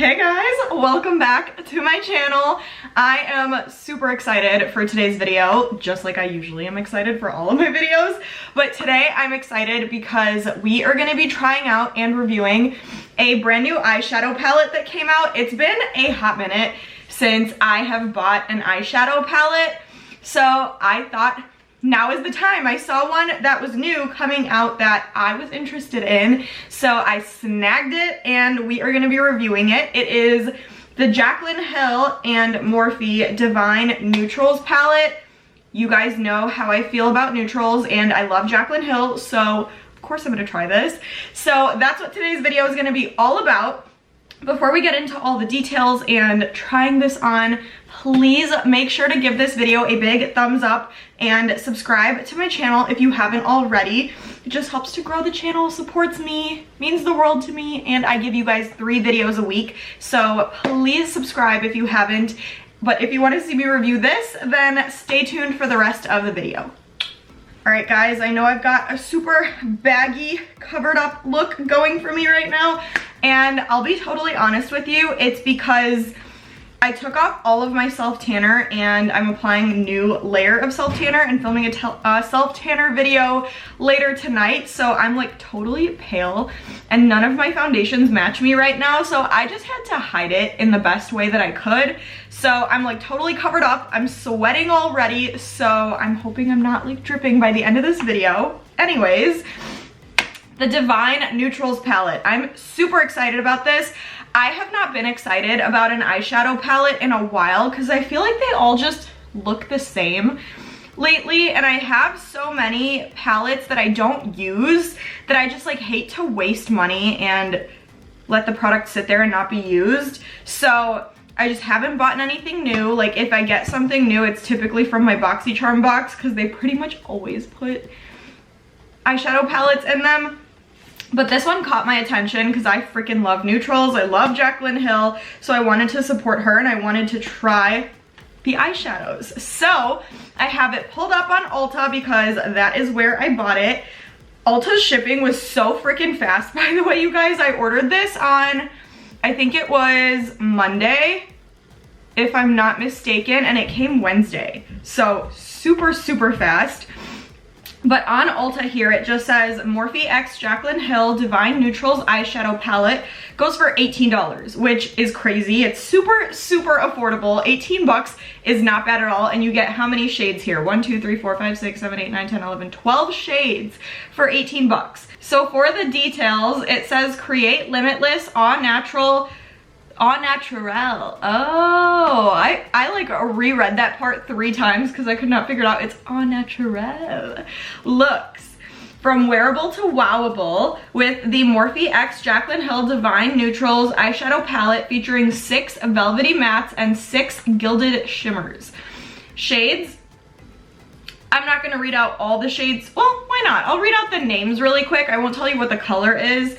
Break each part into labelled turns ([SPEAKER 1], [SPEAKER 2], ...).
[SPEAKER 1] Hey guys, welcome back to my channel. I am super excited for today's video, just like I usually am excited for all of my videos. But today I'm excited because we are gonna be trying out and reviewing a brand new eyeshadow palette that came out. It's been a hot minute since I have bought an eyeshadow palette, so I thought now is the time. I saw one that was new coming out that I was interested in, so I snagged it and we are gonna be reviewing it. It is the Jaclyn Hill and Morphe Divine Neutrals palette. You guys know how I feel about neutrals and I love Jaclyn Hill, so of course I'm gonna try this. So that's what today's video is gonna be all about. Before we get into all the details and trying this on, please make sure to give this video a big thumbs up and subscribe to my channel if you haven't already. It just helps to grow the channel, supports me, means the world to me, and I give you guys 3 videos a week. So please subscribe if you haven't. But if you want to see me review this, then stay tuned for the rest of the video. Alright guys, I know I've got a super baggy, covered up look going for me right now, and I'll be totally honest with you, it's because I took off all of my self-tanner and I'm applying a new layer of self-tanner and filming a self-tanner video later tonight, so I'm like totally pale and none of my foundations match me right now, so I just had to hide it in the best way that I could. So I'm like totally covered up, I'm sweating already, so I'm hoping I'm not like dripping by the end of this video. Anyways, the Divine Neutrals palette. I'm super excited about this. I have not been excited about an eyeshadow palette in a while because I feel like they all just look the same lately, and I have so many palettes that I don't use that I just like hate to waste money and let the product sit there and not be used. So I just haven't bought anything new. Like if I get something new, it's typically from my BoxyCharm box because they pretty much always put eyeshadow palettes in them. But this one caught my attention because I freaking love neutrals. I love Jaclyn Hill, so I wanted to support her and I wanted to try the eyeshadows. So I have it pulled up on Ulta because that is where I bought it. Ulta's shipping was so freaking fast, by the way, you guys. I ordered this on, I think it was Monday, if I'm not mistaken, and it came Wednesday. So super, super fast. But on Ulta here, it just says Morphe x Jaclyn Hill Divine Neutrals Eyeshadow Palette goes for $18, which is crazy. It's super, super affordable. 18 bucks is not bad at all. And you get how many shades here? 1, 2, 3, 4, 5, 6, 7, 8, 9, 10, 11, 12 shades for 18 bucks. So for the details, it says create limitless, au naturel. Oh, I like reread that part 3 times because I could not figure it out. It's au naturel looks. From wearable to wowable with the Morphe x Jaclyn Hill Divine Neutrals Eyeshadow Palette featuring 6 velvety mattes and 6 gilded shimmers. Shades. I'm not going to read out all the shades. Well, why not? I'll read out the names really quick. I won't tell you what the color is,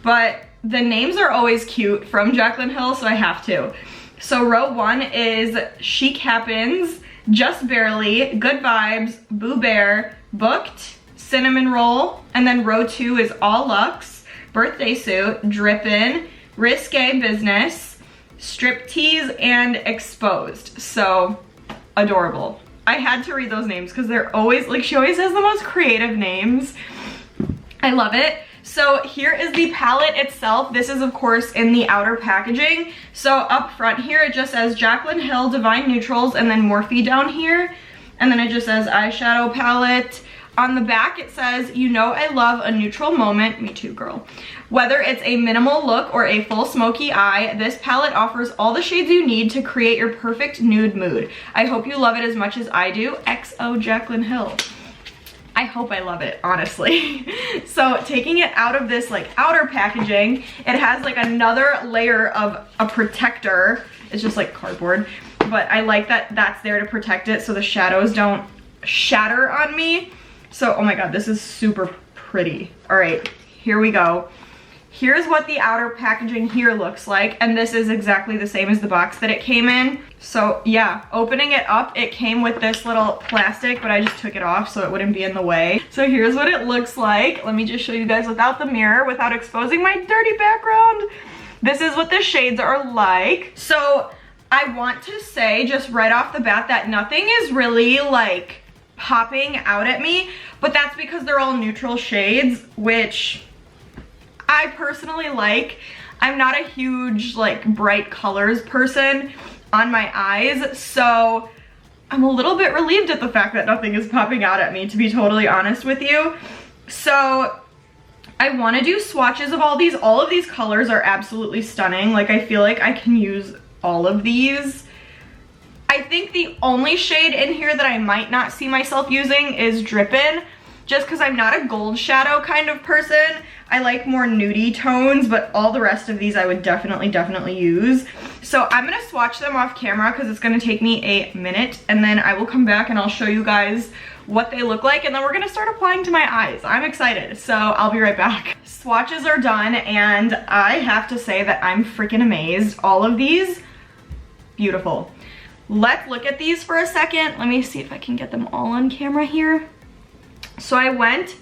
[SPEAKER 1] but the names are always cute from Jaclyn Hill, so I have to. So row 1 is Chic Happens, Just Barely, Good Vibes, Boo Bear, Booked, Cinnamon Roll, and then row 2 is All Luxe, Birthday Suit, Drippin', Risque Business, Striptease, and Exposed. So adorable. I had to read those names because they're always, like, she always has the most creative names. I love it. So here is the palette itself. This is of course in the outer packaging. So up front here it just says Jaclyn Hill Divine Neutrals and then Morphe down here. And then it just says eyeshadow palette. On the back it says, you know I love a neutral moment. Me too, girl. Whether it's a minimal look or a full smoky eye, this palette offers all the shades you need to create your perfect nude mood. I hope you love it as much as I do. XO Jaclyn Hill. I hope I love it, honestly. So taking it out of this like outer packaging, it has like another layer of a protector. It's just like cardboard, but I like that that's there to protect it so the shadows don't shatter on me. So, oh my God, this is super pretty. All right, here we go. Here's what the outer packaging here looks like, and this is exactly the same as the box that it came in. So yeah, opening it up, it came with this little plastic, but I just took it off so it wouldn't be in the way. So here's what it looks like. Let me just show you guys without the mirror, without exposing my dirty background. this is what the shades are like. So I want to say just right off the bat that nothing is really like popping out at me, but that's because they're all neutral shades, which I personally like. I'm not a huge like bright colors person on my eyes, so I'm a little bit relieved at the fact that nothing is popping out at me, to be totally honest with you. So I want to do swatches of all these. All of these colors are absolutely stunning. Like, I feel like I can use all of these. I think the only shade in here that I might not see myself using is Drippin', just because I'm not a gold shadow kind of person. I like more nudie tones, but all the rest of these I would definitely use. So I'm gonna swatch them off camera because it's gonna take me a minute, and then I will come back and I'll show you guys what they look like, and then we're gonna start applying to my eyes. I'm excited, so I'll be right back. Swatches are done, and I have to say that I'm freaking amazed. All of these, beautiful. Let's look at these for a second. Let me see if I can get them all on camera here. So I went,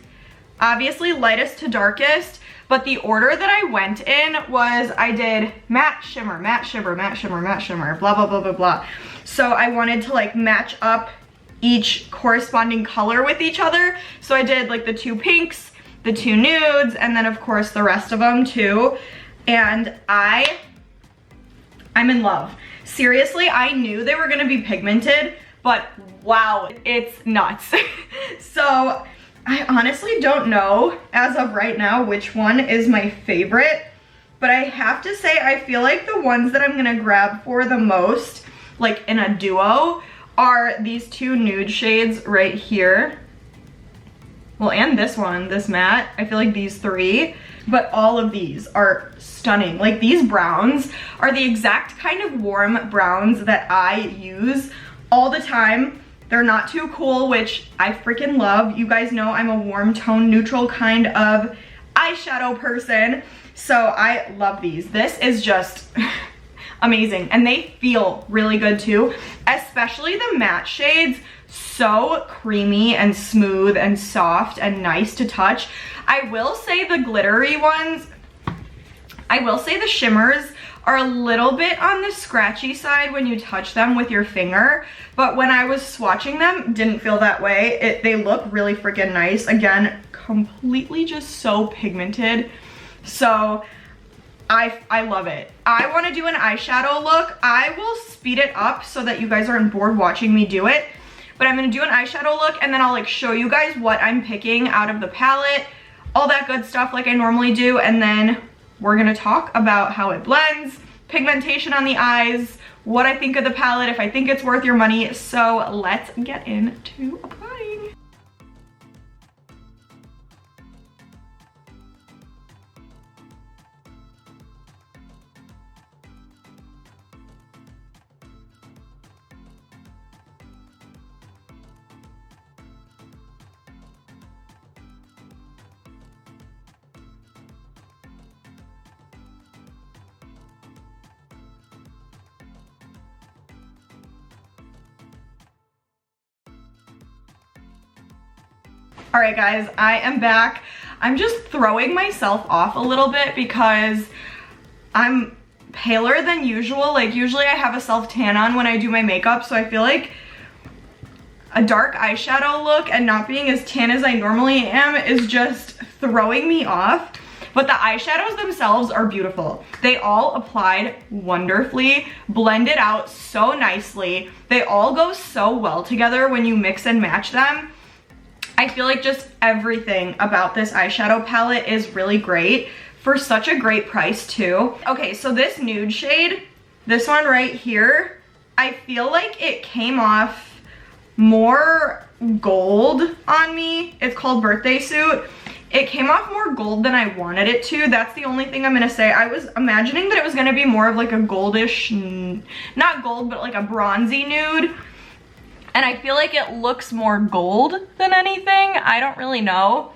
[SPEAKER 1] obviously, lightest to darkest, but the order that I went in was I did matte shimmer, matte shimmer, matte shimmer, matte shimmer, blah, blah, blah, blah, blah. So I wanted to like match up each corresponding color with each other. So I did like the 2 pinks, the 2 nudes, and then of course the rest of them too. And I'm in love. Seriously, I knew they were gonna be pigmented, but wow, it's nuts. So I honestly don't know as of right now which one is my favorite, but I have to say I feel like the ones that I'm gonna grab for the most, like in a duo, are these 2 nude shades right here. Well, and this one, this matte. I feel like these 3, but all of these are stunning. Like, these browns are the exact kind of warm browns that I use all the time. They're not too cool, which I freaking love. You guys know I'm a warm tone neutral kind of eyeshadow person, so I love these. This is just amazing, and they feel really good too, especially the matte shades. So creamy and smooth and soft and nice to touch. I will say the glittery ones, I will say the shimmers are a little bit on the scratchy side when you touch them with your finger, but when I was swatching them, didn't feel that way. They look really freaking nice. Again, completely just so pigmented. So I love it. I want to do an eyeshadow look. I will speed it up so that you guys aren't bored watching me do it, but I'm going to do an eyeshadow look, and then I'll like show you guys what I'm picking out of the palette, all that good stuff like I normally do, and then we're gonna talk about how it blends, pigmentation on the eyes, what I think of the palette, if I think it's worth your money. So let's get into applying. All right, guys, I am back. I'm just throwing myself off a little bit because I'm paler than usual. Like, usually I have a self tan on when I do my makeup, so I feel like a dark eyeshadow look and not being as tan as I normally am is just throwing me off. But the eyeshadows themselves are beautiful. They all applied wonderfully, blended out so nicely. They all go so well together when you mix and match them. I feel like just everything about this eyeshadow palette is really great for such a great price too. Okay, so this nude shade, this one right here, I feel like it came off more gold on me. It's called Birthday Suit. It came off more gold than I wanted it to. That's the only thing I'm gonna say. I was imagining that it was gonna be more of like a goldish, not gold, but like a bronzy nude. And I feel like it looks more gold than anything. I don't really know.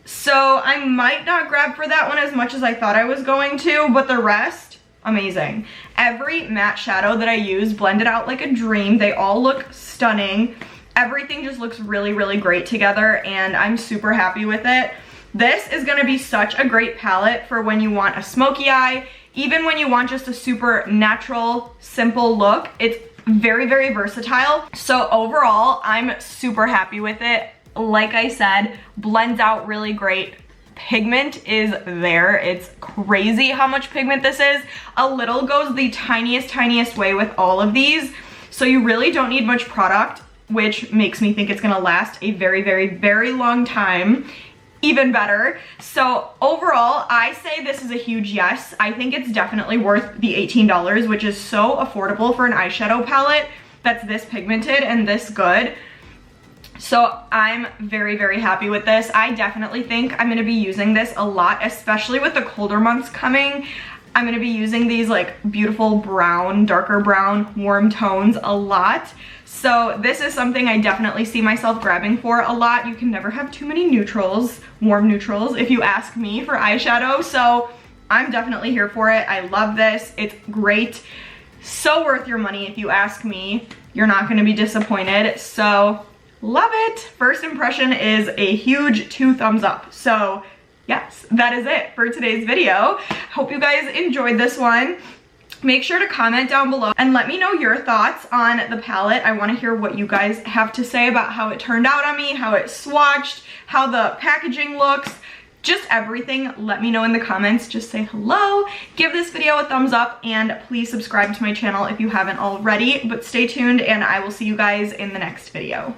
[SPEAKER 1] So I might not grab for that one as much as I thought I was going to, but the rest, amazing. Every matte shadow that I use blended out like a dream. They all look stunning. Everything just looks really, really great together, and I'm super happy with it. This is gonna be such a great palette for when you want a smoky eye, even when you want just a super natural, simple look, it's very, very versatile. So overall, I'm super happy with it. Like I said, blends out really great. Pigment is there. It's crazy how much pigment this is. A little goes the tiniest way with all of these. So you really don't need much product, which makes me think it's gonna last a very, very, very long time. Even better. So overall, I say this is a huge yes. I think it's definitely worth the $18, which is so affordable for an eyeshadow palette that's this pigmented and this good. So I'm very, very happy with this. I definitely think I'm gonna be using this a lot, especially with the colder months coming. I'm gonna be using these like beautiful brown, darker brown, warm tones a lot. So this is something I definitely see myself grabbing for a lot. You can never have too many neutrals, warm neutrals, if you ask me, for eyeshadow. So I'm definitely here for it. I love this. It's great. So worth your money if you ask me. You're not gonna be disappointed. So love it. First impression is a huge 2 thumbs up. So yes, that is it for today's video. Hope you guys enjoyed this one. Make sure to comment down below and let me know your thoughts on the palette. I want to hear what you guys have to say about how it turned out on me, how it swatched, how the packaging looks, just everything. Let me know in the comments. Just say hello, give this video a thumbs up, and please subscribe to my channel if you haven't already. But stay tuned and I will see you guys in the next video.